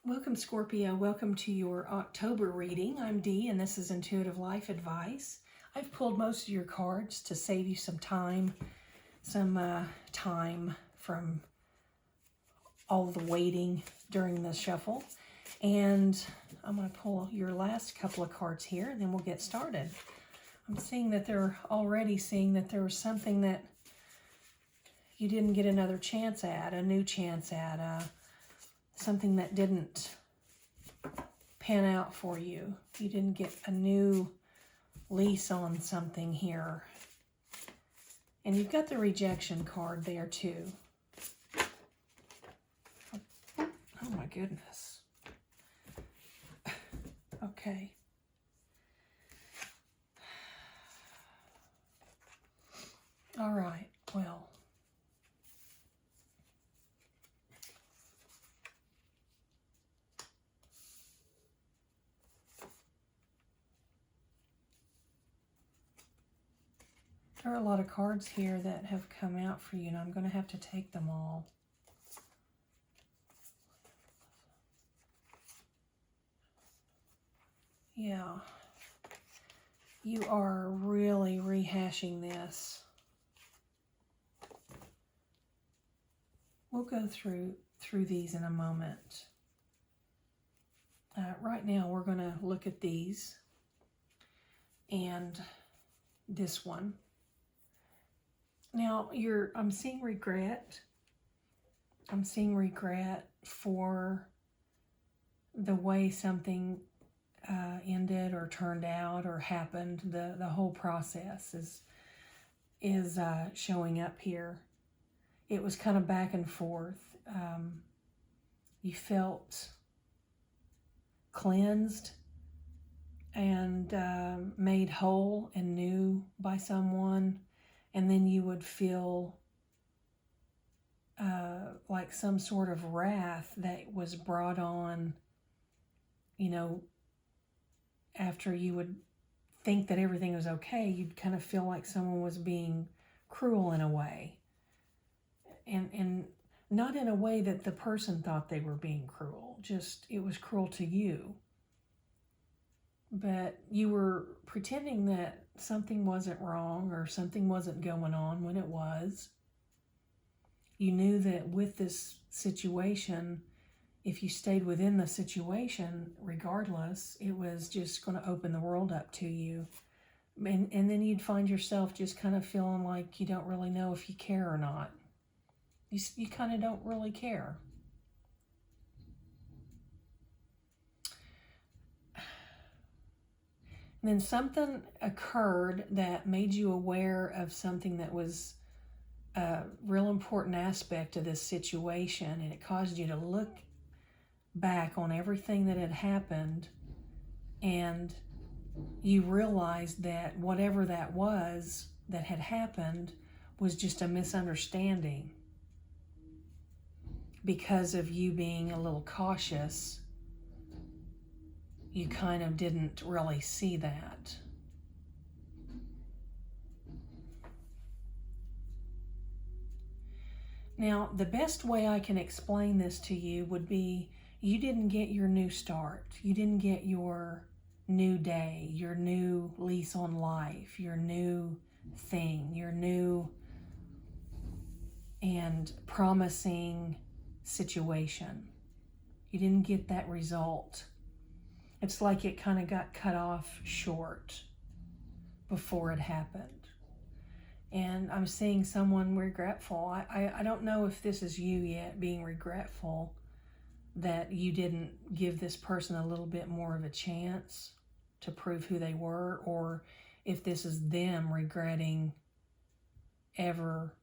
Welcome, Scorpio. Welcome to your October reading. I'm Dee, and this is Intuitive Life Advice. I've pulled most of your cards to save you some time from all the waiting during the shuffle. And I'm going to pull your last couple of cards here, and then we'll get started. I'm seeing that they're already seeing that there was something that you didn't get another chance at, a new chance at, something that didn't pan out for you. You didn't get a new lease on something here. And you've got the rejection card there too. Oh my goodness. Okay. All right, well. There are a lot of cards here that have come out for you, and I'm going to have to take them all. Yeah. You are really rehashing this. We'll go through these in a moment. Right now, we're going to look at these and this one. Now, I'm seeing regret. I'm seeing regret for the way something ended or turned out or happened. The whole process is showing up here. It was kind of back and forth. You felt cleansed and made whole and new by someone. And then you would feel like some sort of wrath that was brought on, after you would think that everything was okay, you'd kind of feel like someone was being cruel in a way. And not in a way that the person thought they were being cruel, just it was cruel to you. But you were pretending that something wasn't wrong or something wasn't going on when it was. You knew that with this situation, if you stayed within the situation, regardless, it was just going to open the world up to you. And then you'd find yourself just kind of feeling like you don't really know if you care or not. You kind of don't really care. And then something occurred that made you aware of something that was a real important aspect of this situation, and it caused you to look back on everything that had happened, and you realized that whatever that was that had happened was just a misunderstanding. Because of you being a little cautious, you kind of didn't really see that. Now, the best way I can explain this to you would be you didn't get your new start. You didn't get your new day, your new lease on life, your new thing, your new and promising situation. You didn't get that result. It's like it kind of got cut off short before it happened. And I'm seeing someone regretful. I don't know if this is you yet, being regretful that you didn't give this person a little bit more of a chance to prove who they were, or if this is them regretting ever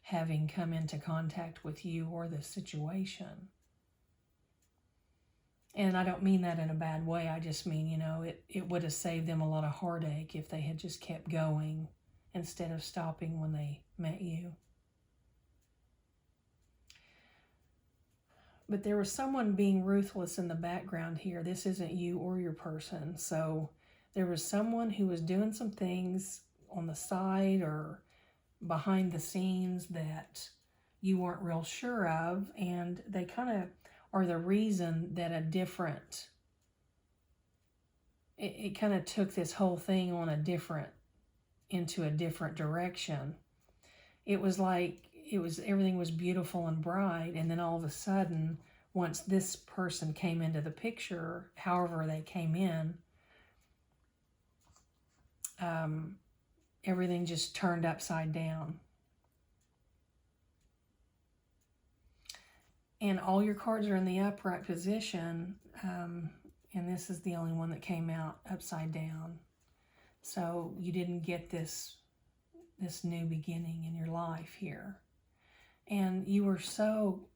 having come into contact with you or the situation. And I don't mean that in a bad way. I just mean, it would have saved them a lot of heartache if they had just kept going instead of stopping when they met you. But there was someone being ruthless in the background here. This isn't you or your person. So there was someone who was doing some things on the side or behind the scenes that you weren't real sure of, and they kind of or the reason that it kind of took this whole thing on into a different direction. It was like, everything was beautiful and bright, and then all of a sudden, once this person came into the picture, however they came in, everything just turned upside down. And all your cards are in the upright position, and this is the only one that came out upside down. So you didn't get this new beginning in your life here. And you were so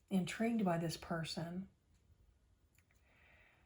intrigued by this person,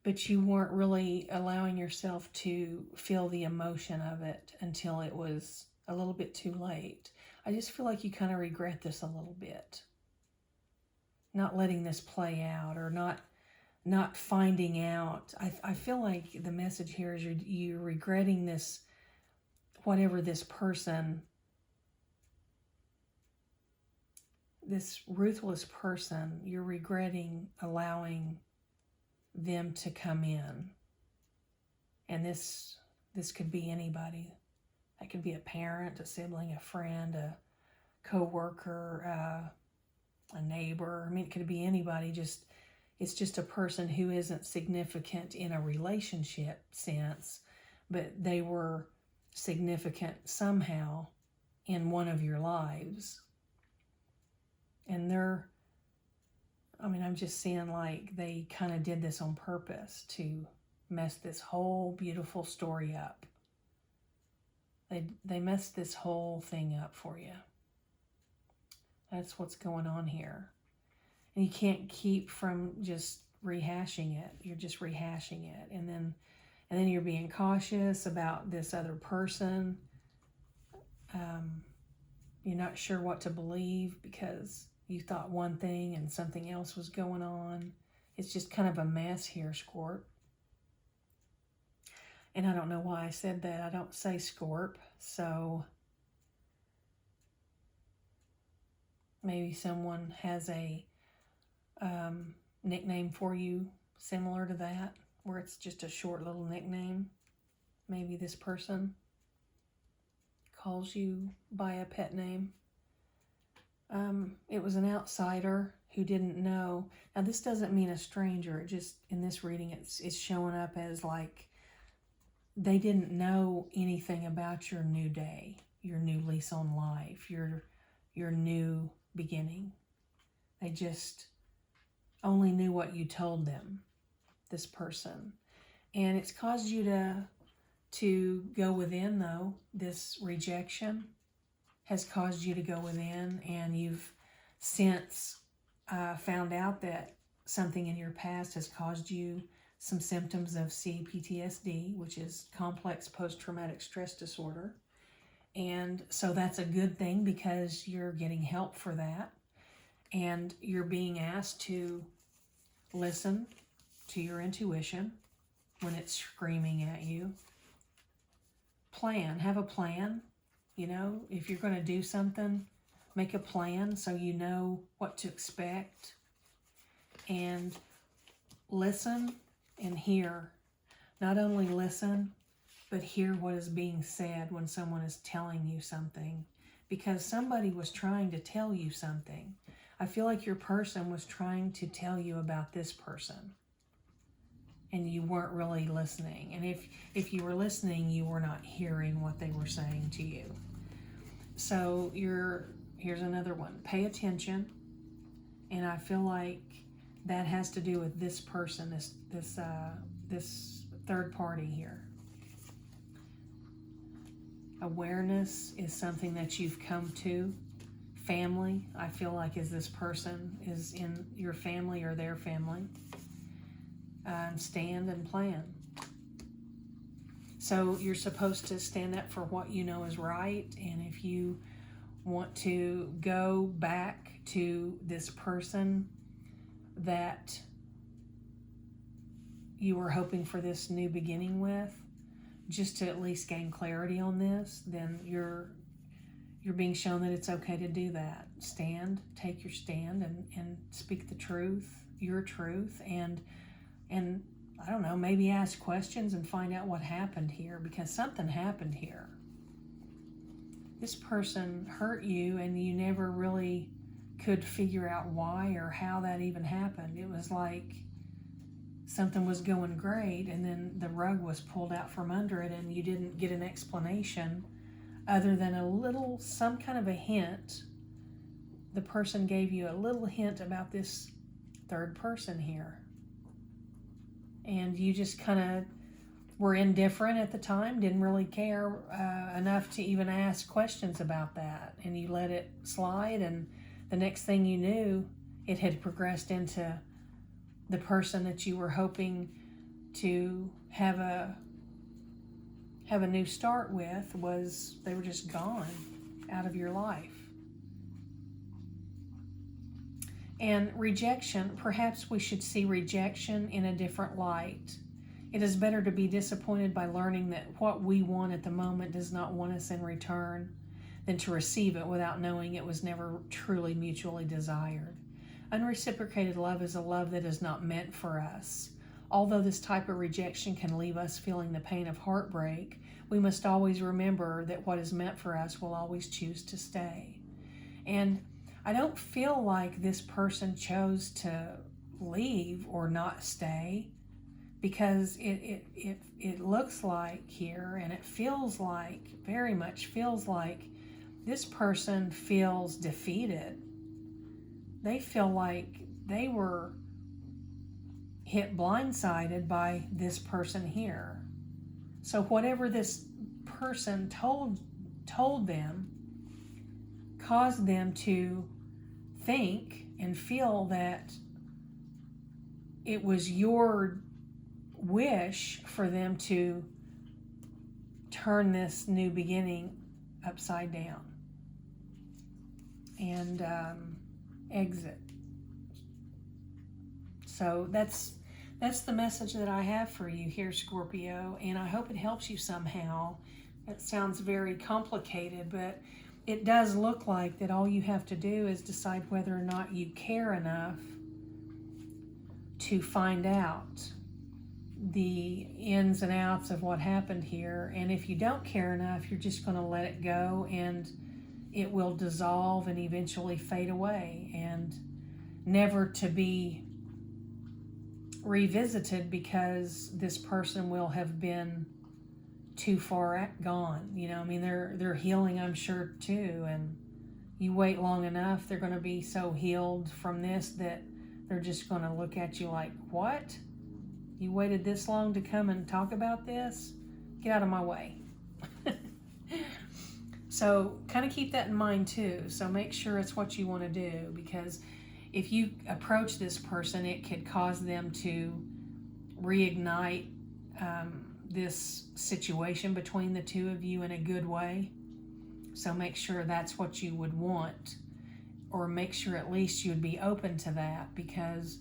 but you weren't really allowing yourself to feel the emotion of it until it was a little bit too late. I just feel like you kind of regret this a little bit. Not letting this play out, or not finding out. I feel like the message here is you're regretting this, whatever this person, this ruthless person, you're regretting allowing them to come in. And this could be anybody. That could be a parent, a sibling, a friend, a co-worker, a neighbor. I mean, it could be anybody. It's just a person who isn't significant in a relationship sense, but they were significant somehow in one of your lives. And I'm just seeing like they kind of did this on purpose to mess this whole beautiful story up. They messed this whole thing up for you. That's what's going on here. And you can't keep from just rehashing it. You're just rehashing it. And then you're being cautious about this other person. You're not sure what to believe because you thought one thing and something else was going on. It's just kind of a mess here, Scorp. And I don't know why I said that. I don't say Scorp, so maybe someone has a nickname for you similar to that, where it's just a short little nickname. Maybe this person calls you by a pet name. It was an outsider who didn't know. Now, this doesn't mean a stranger. It just, in this reading, it's showing up as like they didn't know anything about your new day, your new lease on life, your new beginning. They just only knew what you told them, this person. And it's caused you to go within, though. This rejection has caused you to go within, and you've since found out that something in your past has caused you some symptoms of CPTSD, which is complex post-traumatic stress disorder. And so that's a good thing because you're getting help for that. And you're being asked to listen to your intuition when it's screaming at you. Have a plan. You know, if you're going to do something, make a plan so you know what to expect. And listen and hear. Not only listen, but hear what is being said when someone is telling you something. Because somebody was trying to tell you something. I feel like your person was trying to tell you about this person. And you weren't really listening. And if you were listening, you were not hearing what they were saying to you. So here's another one. Pay attention. And I feel like that has to do with this person, this third party here. Awareness is something that you've come to. Family, I feel like, is this person is in your family or their family. Stand and plan. So you're supposed to stand up for what you know is right. And if you want to go back to this person that you were hoping for this new beginning with, just to at least gain clarity on this, then you're you're being shown that it's okay to do that. Take your stand and speak the truth, your truth, and I don't know, maybe ask questions and find out what happened here, because something happened here. This person hurt you and you never really could figure out why or how that even happened. It was like something was going great and then the rug was pulled out from under it and you didn't get an explanation other than some kind of a hint. The person gave you a little hint about this third person here. And you just kind of were indifferent at the time, didn't really care enough to even ask questions about that. And you let it slide, and the next thing you knew, it had progressed into the person that you were hoping to have a new start with. They were just gone out of your life. And rejection, perhaps we should see rejection in a different light. It is better to be disappointed by learning that what we want at the moment does not want us in return than to receive it without knowing it was never truly mutually desired. Unreciprocated love is a love that is not meant for us. Although this type of rejection can leave us feeling the pain of heartbreak, we must always remember that what is meant for us will always choose to stay. And I don't feel like this person chose to leave or not stay, because it looks like here, and it feels like, very much feels like, this person feels defeated. They feel like they were hit blindsided by this person here. So whatever this person told them caused them to think and feel that it was your wish for them to turn this new beginning upside down and exit. So that's the message that I have for you here, Scorpio, and I hope it helps you somehow. It sounds very complicated, but it does look like that all you have to do is decide whether or not you care enough to find out the ins and outs of what happened here. And if you don't care enough, you're just going to let it go, and it will dissolve and eventually fade away and never to be revisited, because this person will have been too far gone. You know, I mean, they're healing, I'm sure, too, and you wait long enough, they're going to be so healed from this that they're just going to look at you like, what? You waited this long to come and talk about this? Get out of my way. So kind of keep that in mind too. So make sure it's what you want to do, because if you approach this person, it could cause them to reignite this situation between the two of you in a good way. So make sure that's what you would want, or make sure at least you'd be open to that, because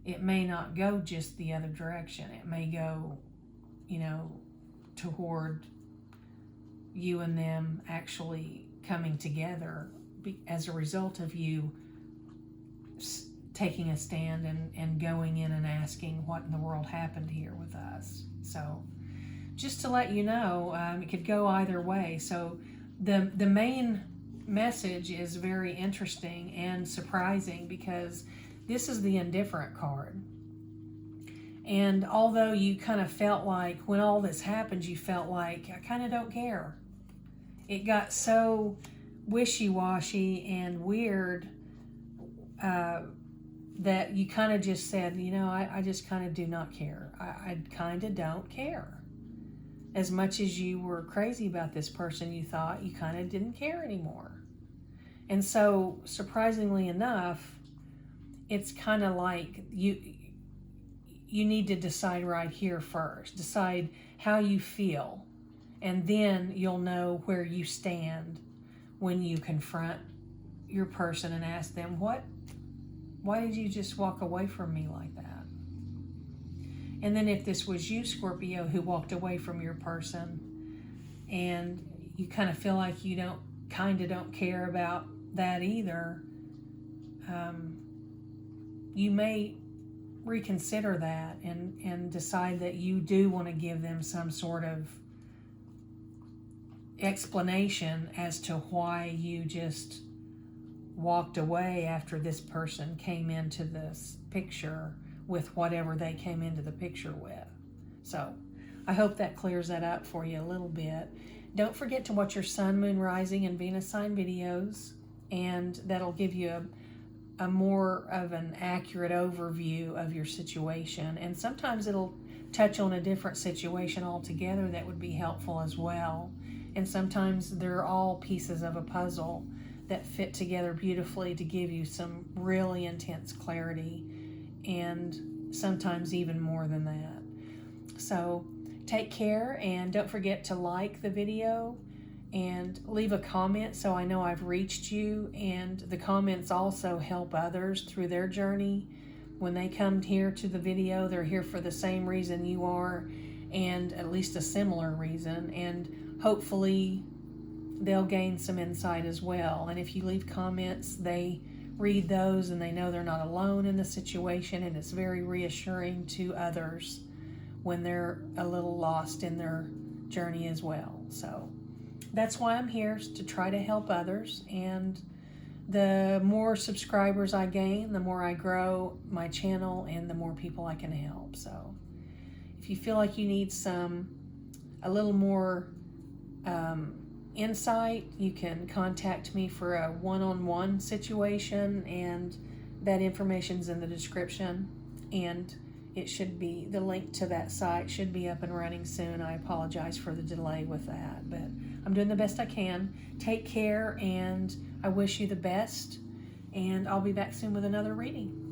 it may not go just the other direction. It may go, you know, toward you and them actually coming together as a result of you taking a stand and going in and asking what in the world happened here with us. So just to let you know, it could go either way. So the main message is very interesting and surprising, because this is the indifferent card. And although you kind of felt like when all this happened, you felt like, I kind of don't care. It got so wishy-washy and weird that you kind of just said, you know, I just kind of do not care. I kind of don't care. As much as you were crazy about this person, you thought you kind of didn't care anymore. And so, surprisingly enough, it's kind of like you need to decide right here first. Decide how you feel. And then you'll know where you stand when you confront your person and ask them, why did you just walk away from me like that? And then if this was you, Scorpio, who walked away from your person, and you kind of feel like you don't kind of don't care about that either, you may reconsider that and decide that you do want to give them some sort of explanation as to why you just walked away after this person came into this picture with whatever they came into the picture with. So I hope that clears that up for you a little bit. Don't forget to watch your sun, moon, rising, and Venus sign videos, and that'll give you a more of an accurate overview of your situation. And sometimes it'll touch on a different situation altogether that would be helpful as well. And sometimes they're all pieces of a puzzle that fit together beautifully to give you some really intense clarity, and sometimes even more than that. So take care, and don't forget to like the video and leave a comment so I know I've reached you. And the comments also help others through their journey. When they come here to the video, they're here for the same reason you are, and at least a similar reason, and hopefully they'll gain some insight as well. And if you leave comments, they read those and they know they're not alone in the situation, and it's very reassuring to others when they're a little lost in their journey as well. So that's why I'm here, to try to help others. And the more subscribers I gain, the more I grow my channel and the more people I can help. So if you feel like you need a little more insight, you can contact me for a one-on-one situation, and that information's in the description, and it should be, the link to that site should be up and running soon. I apologize for the delay with that, but I'm doing the best I can. Take care, and I wish you the best, and I'll be back soon with another reading.